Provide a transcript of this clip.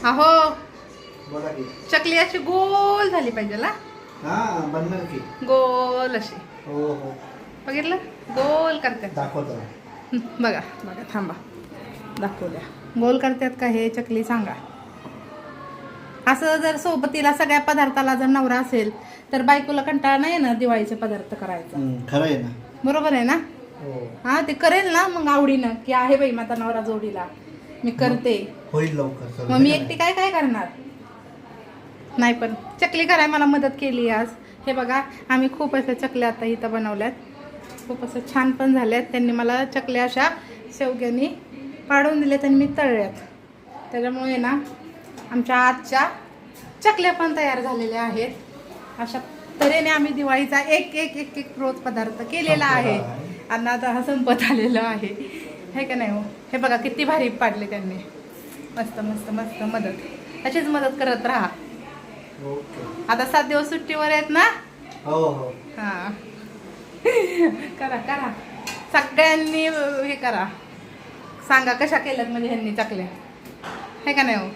अहो बघा की. चकली अशी गोल झाली पाहिजे ना, हा बनणार की. गोल अशी. हो हो बघितलं, गोल करतात. दाखवतो. बघा बघा, थांबा दाखवल्या. गोल करतात का हे चकली सांगा. असं जर सोबतीला सगळ्या पदार्थाला जर नवरा असेल तर बायकोला कंटाळा नाही येणार दिवाळीचे पदार्थ करायचा. खरं आहे ना. बरोबर आहे ना. हो हा ते करेल ना मग आवडीनं, की आहे बाई माझा नवरा जोडीला, मी करते. होईल लवकर. मग मी एकटी काय काय करणार नाही. पण चकली करायला मला मदत केली आज. हे बघा आम्ही खूप अशा चकल्या आता इथं बनवल्यात, खूप असं छान पण झाल्यात. त्यांनी मला चकल्या अशा शेवग्यानी पाडून दिल्यात आणि मी तळल्यात. त्याच्यामुळे ना आमच्या आजच्या चकल्या पण तयार झालेल्या आहेत. अशा तऱ्हेने आम्ही दिवाळीचा एक एक एक एक रोज पदार्थ केलेला आहे आणि आता हा संपत आलेला आहे, हे का नाही हो. हे बघा किती भारी पाडले त्यांनी. मस्त मस्त मस्त मदत, अशीच मदत करत राहा. आता 7 दिवस सुट्टीवर आहेत ना. हो हो हा करा करा सगळ्यांनी हे करा, सांगा कशा केल्यात म्हणजे ह्यांनी चकल्या, हे का नाही हो.